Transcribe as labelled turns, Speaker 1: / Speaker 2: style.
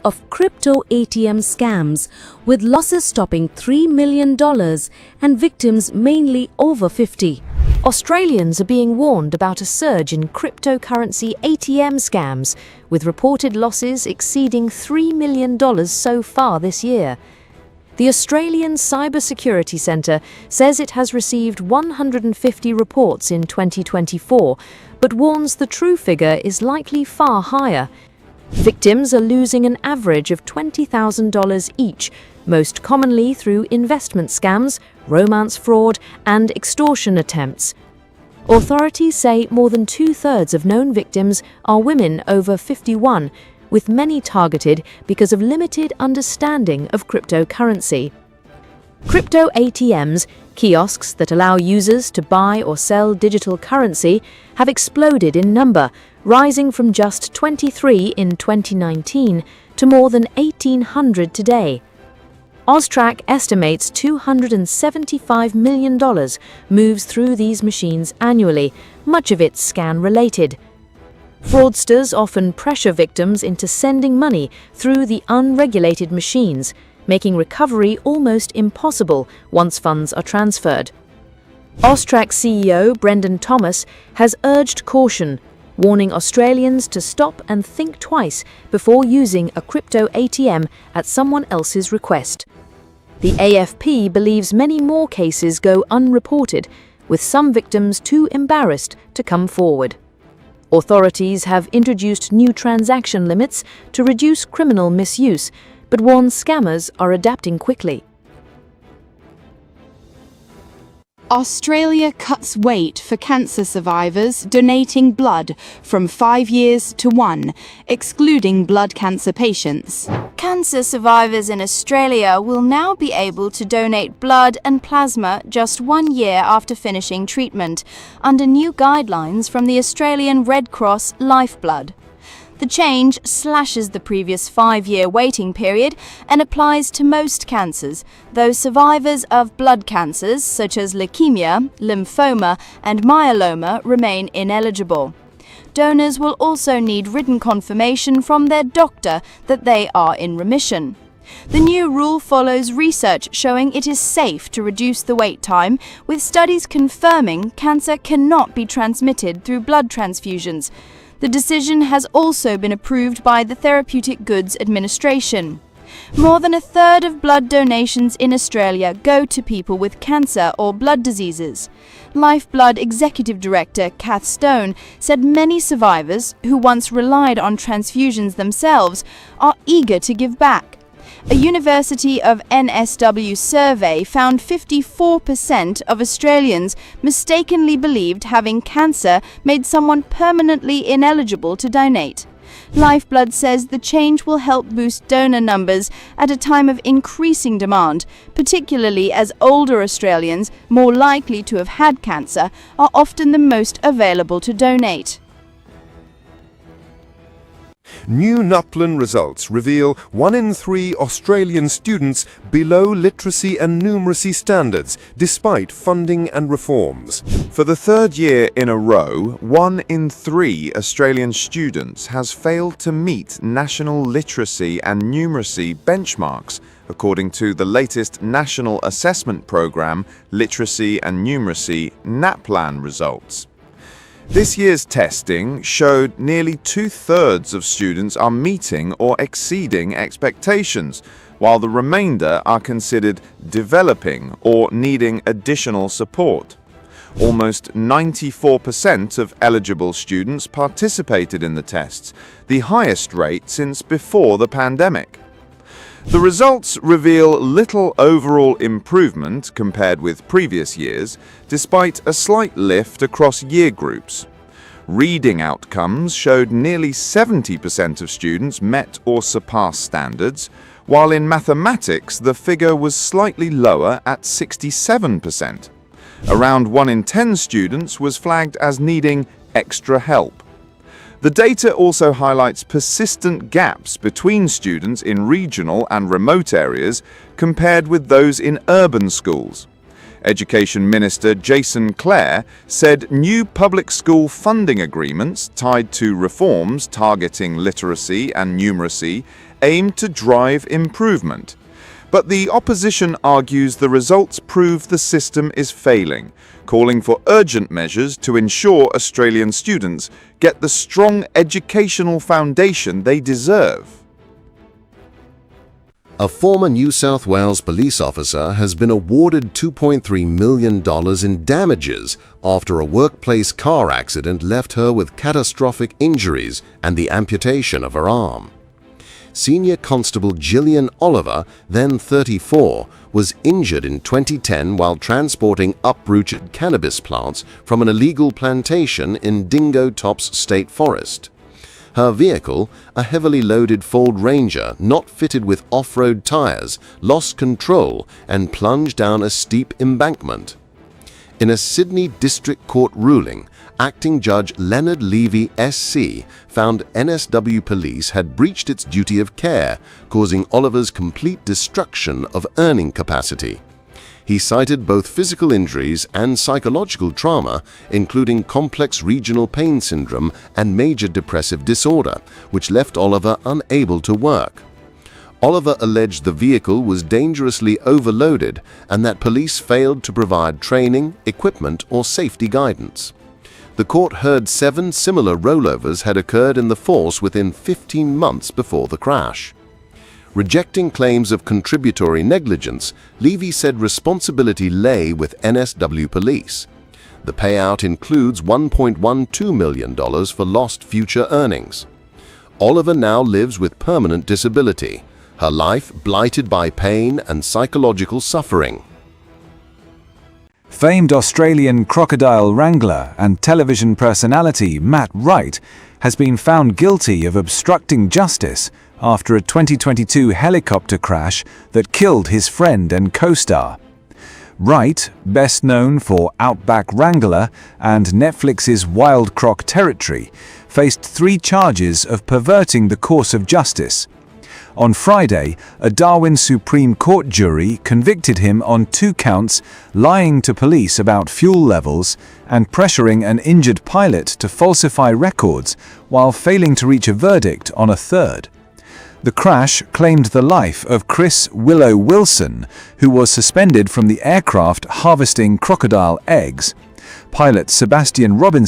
Speaker 1: of crypto ATM scams, with losses topping $3 million and victims mainly over 50.
Speaker 2: Australians are being warned about a surge in cryptocurrency ATM scams, with reported losses exceeding $3 million so far this year. The Australian Cybersecurity Centre says it has received 150 reports in 2024, but warns the true figure is likely far higher. Victims are losing an average of $20,000 each, most commonly through investment scams, romance fraud, and extortion attempts. Authorities say more than two-thirds of known victims are women over 51, with many targeted because of limited understanding of cryptocurrency. Crypto ATMs, kiosks that allow users to buy or sell digital currency, have exploded in number, rising from just 23 in 2019 to more than 1,800 today. Austrac estimates $275 million moves through these machines annually, much of it scan-related. Fraudsters often pressure victims into sending money through the unregulated machines, making recovery almost impossible once funds are transferred. Austrac CEO Brendan Thomas has urged caution, warning Australians to stop and think twice before using a crypto ATM at someone else's request. The AFP believes many more cases go unreported, with some victims too embarrassed to come forward. Authorities have introduced new transaction limits to reduce criminal misuse, but warn scammers are adapting quickly.
Speaker 3: Australia cuts weight for cancer survivors donating blood from 5 years to 1, excluding blood cancer patients.
Speaker 4: Cancer survivors in Australia will now be able to donate blood and plasma just 1 year after finishing treatment, under new guidelines from the Australian Red Cross Lifeblood. The change slashes the previous 5-year waiting period and applies to most cancers, though survivors of blood cancers such as leukemia, lymphoma, and myeloma remain ineligible. Donors will also need written confirmation from their doctor that they are in remission. The new rule follows research showing it is safe to reduce the wait time, with studies confirming cancer cannot be transmitted through blood transfusions. The decision has also been approved by the Therapeutic Goods Administration. More than a third of blood donations in Australia go to people with cancer or blood diseases. Lifeblood Executive Director Kath Stone said many survivors, who once relied on transfusions themselves, are eager to give back. A University of NSW survey found 54% of Australians mistakenly believed having cancer made someone permanently ineligible to donate. Lifeblood says the change will help boost donor numbers at a time of increasing demand, particularly as older Australians, more likely to have had cancer, are often the most available to donate.
Speaker 5: New NUPLAN results reveal 1 in 3 Australian students below literacy and numeracy standards, despite funding and reforms.
Speaker 6: For the third year in a row, 1 in 3 Australian students has failed to meet national literacy and numeracy benchmarks, according to the latest National Assessment Programme Literacy and Numeracy NAPLAN results. This year's testing showed nearly two-thirds of students are meeting or exceeding expectations, while the remainder are considered developing or needing additional support. Almost 94% of eligible students participated in the tests, the highest rate since before the pandemic. The results reveal little overall improvement compared with previous years, despite a slight lift across year groups. Reading outcomes showed nearly 70% of students met or surpassed standards, while in mathematics the figure was slightly lower at 67%. Around 1 in 10 students was flagged as needing extra help. The data also highlights persistent gaps between students in regional and remote areas compared with those in urban schools. Education Minister Jason Clare said new public school funding agreements tied to reforms targeting literacy and numeracy aim to drive improvement. But the opposition argues the results prove the system is failing, calling for urgent measures to ensure Australian students get the strong educational foundation they deserve.
Speaker 7: A former New South Wales police officer has been awarded $2.3 million in damages after a workplace car accident left her with catastrophic injuries and the amputation of her arm. Senior Constable Gillian Oliver, then 34, was injured in 2010 while transporting uprooted cannabis plants from an illegal plantation in Dingo Tops State Forest. Her vehicle, a heavily loaded Ford Ranger not fitted with off-road tires, lost control and plunged down a steep embankment. In a Sydney District Court ruling, Acting Judge Leonard Levy SC found NSW Police had breached its duty of care, causing Oliver's complete destruction of earning capacity. He cited both physical injuries and psychological trauma, including complex regional pain syndrome and major depressive disorder, which left Oliver unable to work. Oliver alleged the vehicle was dangerously overloaded and that police failed to provide training, equipment, or safety guidance. The court heard 7 similar rollovers had occurred in the force within 15 months before the crash. Rejecting claims of contributory negligence, Levy said responsibility lay with NSW Police. The payout includes $1.12 million for lost future earnings. Oliver now lives with permanent disability, her life blighted by pain and psychological suffering.
Speaker 8: Famed Australian crocodile wrangler and television personality Matt Wright has been found guilty of obstructing justice after a 2022 helicopter crash that killed his friend and co-star. Wright, best known for Outback Wrangler and Netflix's Wild Croc Territory, faced 3 charges of perverting the course of justice. On Friday, a Darwin Supreme Court jury convicted him on 2 counts, lying to police about fuel levels and pressuring an injured pilot to falsify records while failing to reach a verdict on a 3rd. The crash claimed the life of Chris Willow Wilson, who was suspended from the aircraft harvesting crocodile eggs. Pilot Sebastian Robinson